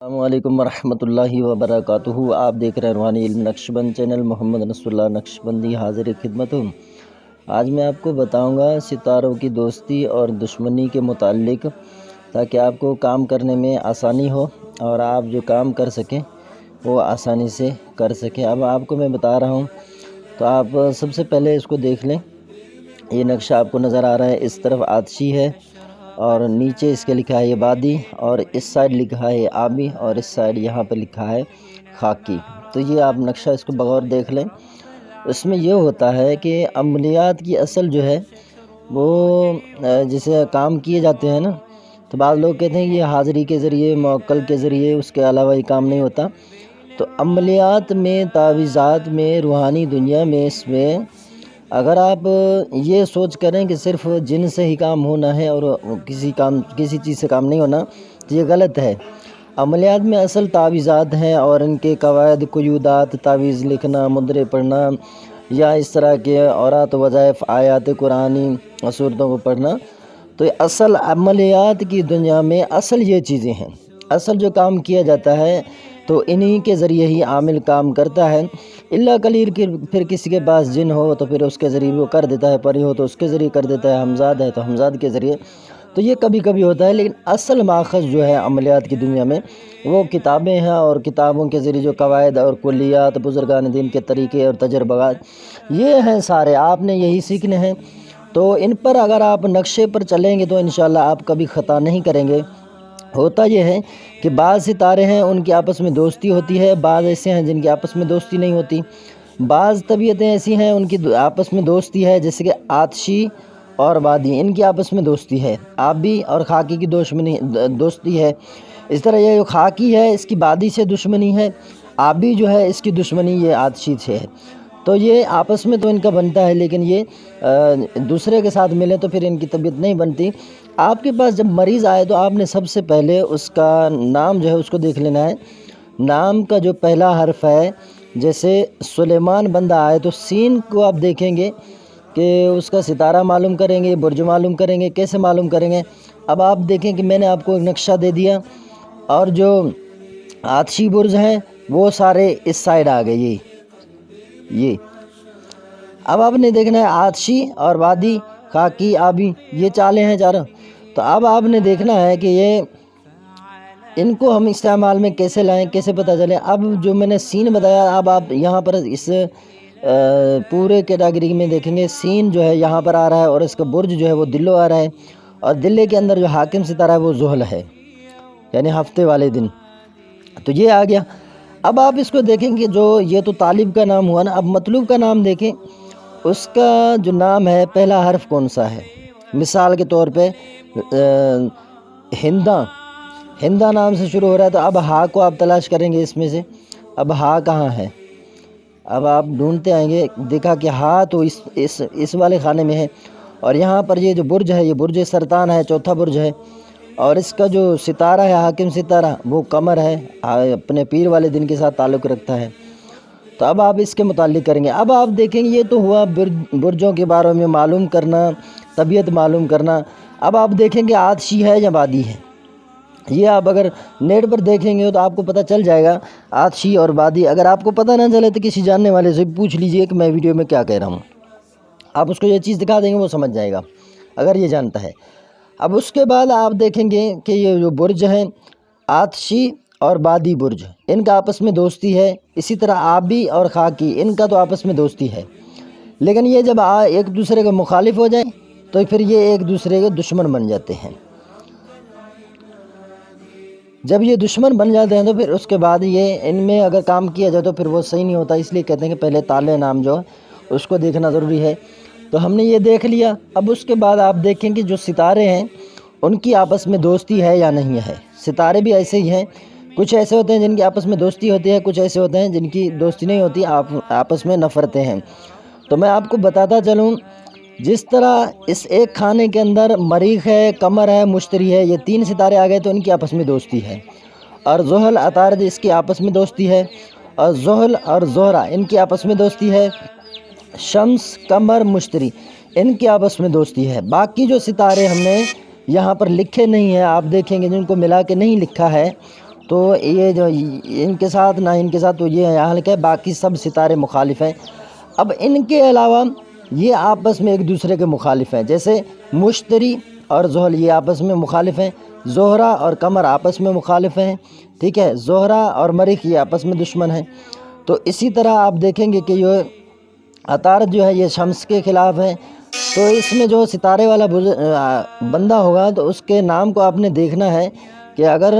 السلام علیکم ورحمۃ اللہ وبرکاتہ۔ آپ دیکھ رہے ہیں روحانی علم نقشبند چینل۔ محمد نصر اللہ نقشبندی حاضر خدمت ہوں۔ آج میں آپ کو بتاؤں گا ستاروں کی دوستی اور دشمنی کے متعلق، تاکہ آپ کو کام کرنے میں آسانی ہو اور آپ جو کام کر سکیں وہ آسانی سے کر سکیں۔ اب آپ کو میں بتا رہا ہوں تو آپ سب سے پہلے اس کو دیکھ لیں۔ یہ نقشہ آپ کو نظر آ رہا ہے، اس طرف آتشی ہے اور نیچے اس کے لکھا ہے یہ بادی، اور اس سائڈ لکھا ہے آبی، اور اس سائڈ یہاں پہ لکھا ہے خاکی۔ تو یہ آپ نقشہ اس کو بغور دیکھ لیں۔ اس میں یہ ہوتا ہے کہ عملیات کی اصل جو ہے وہ جسے کام کیے جاتے ہیں نا، تو بعض لوگ کہتے ہیں کہ یہ حاضری کے ذریعے، موکل کے ذریعے، اس کے علاوہ یہ کام نہیں ہوتا۔ تو عملیات میں، تعویذات میں، روحانی دنیا میں، اس میں اگر آپ یہ سوچ کریں کہ صرف جن سے ہی کام ہونا ہے اور کسی چیز سے کام نہیں ہونا، تو یہ غلط ہے۔ عملیات میں اصل تعویذات ہیں اور ان کے قواعد، قیودات، تعویذ لکھنا، مدرے پڑھنا، یا اس طرح کے اورات، وظائف، آیات قرآنی، صورتوں کو پڑھنا، تو یہ اصل عملیات کی دنیا میں اصل یہ چیزیں ہیں۔ اصل جو کام کیا جاتا ہے تو انہی کے ذریعے ہی عامل کام کرتا ہے۔ اللہ کلیر کی پھر کسی کے پاس جن ہو تو پھر اس کے ذریعے وہ کر دیتا ہے، پری ہو تو اس کے ذریعے کر دیتا ہے، ہمزاد ہے تو ہمزاد کے ذریعے، تو یہ کبھی کبھی ہوتا ہے۔ لیکن اصل ماخذ جو ہے عملیات کی دنیا میں وہ کتابیں ہیں، اور کتابوں کے ذریعے جو قواعد اور کلیات، بزرگان دین کے طریقے اور تجربات، یہ ہیں سارے، آپ نے یہی سیکھنے ہیں۔ تو ان پر اگر آپ نقشے پر چلیں گے تو انشاءاللہ آپ کبھی خطا نہیں کریں گے۔ ہوتا یہ ہے کہ بعض ستارے ہیں ان کی آپس میں دوستی ہوتی ہے، بعض ایسے ہیں جن کی آپس میں دوستی نہیں ہوتی، بعض طبیعتیں ایسی ہیں ان کی آپس میں دوستی ہے، جیسے کہ آتشی اور بادی، ان کی آپس میں دوستی ہے۔ آبی اور خاکی کی دوستی ہے۔ اس طرح یہ جو خاکی ہے اس کی بادی سے دشمنی ہے، آبی جو ہے اس کی دشمنی یہ آتشی سے ہے۔ تو یہ آپس میں تو ان کا بنتا ہے، لیکن یہ دوسرے کے ساتھ ملے تو پھر ان کی طبیعت نہیں بنتی۔ آپ کے پاس جب مریض آئے تو آپ نے سب سے پہلے اس کا نام جو ہے اس کو دیکھ لینا ہے۔ نام کا جو پہلا حرف ہے، جیسے سلیمان بندہ آئے تو سین کو آپ دیکھیں گے کہ اس کا ستارہ معلوم کریں گے، برج معلوم کریں گے۔ کیسے معلوم کریں گے؟ اب آپ دیکھیں کہ میں نے آپ کو ایک نقشہ دے دیا، اور جو آتشی برج ہیں وہ سارے اس سائڈ آ گئے، یہ اب آپ نے دیکھنا ہے آتشی اور وادی، خاکی، آبی، یہ چالیں ہیں چاروں۔ تو اب آپ نے دیکھنا ہے کہ یہ ان کو ہم استعمال میں کیسے لائیں، کیسے پتہ چلے۔ اب جو میں نے سین بتایا، اب آپ یہاں پر اس پورے کیٹاگری میں دیکھیں گے، سین جو ہے یہاں پر آ رہا ہے، اور اس کا برج جو ہے وہ دلو آ رہا ہے، اور دلے کے اندر جو حاکم ستارہ ہے وہ زحل ہے، یعنی ہفتے والے دن۔ تو یہ آ گیا۔ اب آپ اس کو دیکھیں کہ جو یہ تو طالب کا نام ہوا نا، اب مطلوب کا نام دیکھیں، اس کا جو نام ہے پہلا حرف کون سا ہے۔ مثال کے طور پہ ہندا نام سے شروع ہو رہا ہے، تو اب ہا کو آپ تلاش کریں گے اس میں سے۔ اب ہا کہاں ہے؟ اب آپ ڈھونڈتے آئیں گے، دیکھا کہ ہا تو اس والے خانے میں ہے، اور یہاں پر یہ جو برج ہے یہ برج سرطان ہے، چوتھا برج ہے، اور اس کا جو ستارہ ہے حاکم ستارہ وہ قمر ہے، اپنے پیر والے دن کے ساتھ تعلق رکھتا ہے۔ تو اب آپ اس کے متعلق کریں گے۔ اب آپ دیکھیں گے یہ تو ہوا برجوں کے بارے میں معلوم کرنا، طبیعت معلوم کرنا۔ اب آپ دیکھیں گے آتشی ہے یا بادی ہے، یہ آپ اگر نیٹ پر دیکھیں گے تو آپ کو پتہ چل جائے گا آتشی اور بادی۔ اگر آپ کو پتہ نہ چلے تو کسی جاننے والے سے پوچھ لیجئے کہ میں ویڈیو میں کیا کہہ رہا ہوں، آپ اس کو یہ چیز دکھا دیں گے، وہ سمجھ جائے گا اگر یہ جانتا ہے۔ اب اس کے بعد آپ دیکھیں گے کہ یہ جو برج ہیں آتشی اور بادی برج، ان کا آپس میں دوستی ہے۔ اسی طرح آبی اور خاکی، ان کا تو آپس میں دوستی ہے، لیکن یہ جب ایک دوسرے کے مخالف ہو جائیں تو پھر یہ ایک دوسرے کے دشمن بن جاتے ہیں۔ جب یہ دشمن بن جاتے ہیں تو پھر اس کے بعد یہ ان میں اگر کام کیا جائے تو پھر وہ صحیح نہیں ہوتا، اس لیے کہتے ہیں کہ پہلے تالے نام جو ہے اس کو دیکھنا ضروری ہے۔ تو ہم نے یہ دیکھ لیا۔ اب اس کے بعد آپ دیکھیں کہ جو ستارے ہیں ان کی آپس میں دوستی ہے یا نہیں ہے۔ ستارے بھی ایسے ہی ہیں، کچھ ایسے ہوتے ہیں جن کی آپس میں دوستی ہوتی ہے، کچھ ایسے ہوتے ہیں جن کی دوستی نہیں ہوتی، آپس میں نفرتیں ہیں۔ تو میں آپ کو بتاتا چلوں، جس طرح اس ایک کھانے کے اندر مریخ ہے، قمر ہے، مشتری ہے، یہ تین ستارے آ گئے تو ان کی آپس میں دوستی ہے، اور زحل، عطارد، اس کی آپس میں دوستی ہے، اور زحل اور زہرہ ان کی آپس میں دوستی ہے، شمس، قمر، مشتری ان کی آپس میں دوستی ہے۔ باقی جو ستارے ہم نے یہاں پر لکھے نہیں ہیں، آپ دیکھیں گے جن کو ملا کے نہیں لکھا ہے، تو یہ جو ان کے ساتھ نہ ان کے ساتھ تو یہ حال کہ باقی سب ستارے مخالف ہیں۔ اب ان کے علاوہ یہ آپس میں ایک دوسرے کے مخالف ہیں، جیسے مشتری اور زحل یہ آپس میں مخالف ہیں، زہرہ اور قمر آپس میں مخالف ہیں، ٹھیک ہے، زہرہ اور مریخ یہ آپس میں دشمن ہیں۔ تو اسی طرح آپ دیکھیں گے کہ یہ عطارد جو ہے یہ شمس کے خلاف ہے۔ تو اس میں جو ستارے والا بندہ ہوگا تو اس کے نام کو آپ نے دیکھنا ہے کہ اگر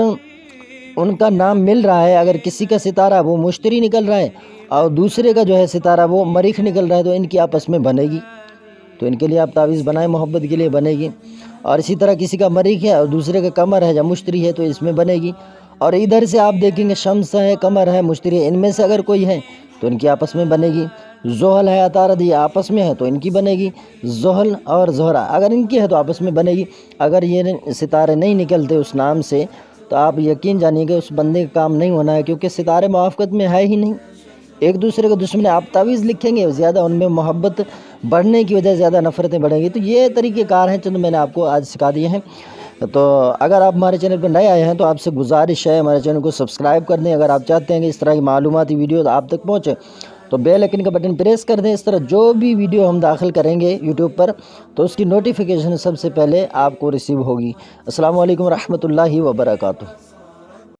ان کا نام مل رہا ہے، اگر کسی کا ستارہ وہ مشتری نکل رہا ہے اور دوسرے کا جو ہے ستارہ وہ مریخ نکل رہا ہے تو ان کی آپس میں بنے گی، تو ان کے لیے آپ تعویذ بنائیں، محبت کے لیے بنے گی۔ اور اسی طرح کسی کا مریخ ہے اور دوسرے کا قمر ہے یا مشتری ہے تو اس میں بنے گی۔ اور ادھر سے آپ دیکھیں گے شمس ہے، قمر ہے، مشتری ہے، ان میں سے اگر کوئی ہے تو ان کی آپس میں بنے گی۔ زحل ہے، عطارد یہ آپس میں ہے تو ان کی بنے گی۔ زحل اور زہرہ اگر ان کی ہے تو آپس میں بنے گی۔ اگر یہ ستارے نہیں نکلتے اس نام سے تو آپ یقین جانیے کہ اس بندے کا کام نہیں ہونا ہے، کیونکہ ستارے موافقت میں ہے ہی نہیں، ایک دوسرے کو دشمن۔ آپ تعویذ لکھیں گے زیادہ ان میں محبت بڑھنے کی وجہ سے زیادہ نفرتیں بڑھیں گی۔ تو یہ طریقہ کار ہیں چند میں نے آپ کو آج سکھا دیے ہیں۔ تو اگر آپ ہمارے چینل پہ نئے آئے ہیں تو آپ سے گزارش ہے ہمارے چینل کو سبسکرائب کر دیں۔ اگر آپ چاہتے ہیں کہ اس طرح کی معلوماتی ویڈیوز آپ تک پہنچے تو بیل آئیکن کا بٹن پریس کر دیں۔ اس طرح جو بھی ویڈیو ہم داخل کریں گے یوٹیوب پر تو اس کی نوٹیفیکیشن سب سے پہلے آپ کو ریسیو ہوگی۔ السلام علیکم ورحمۃ اللہ وبرکاتہ۔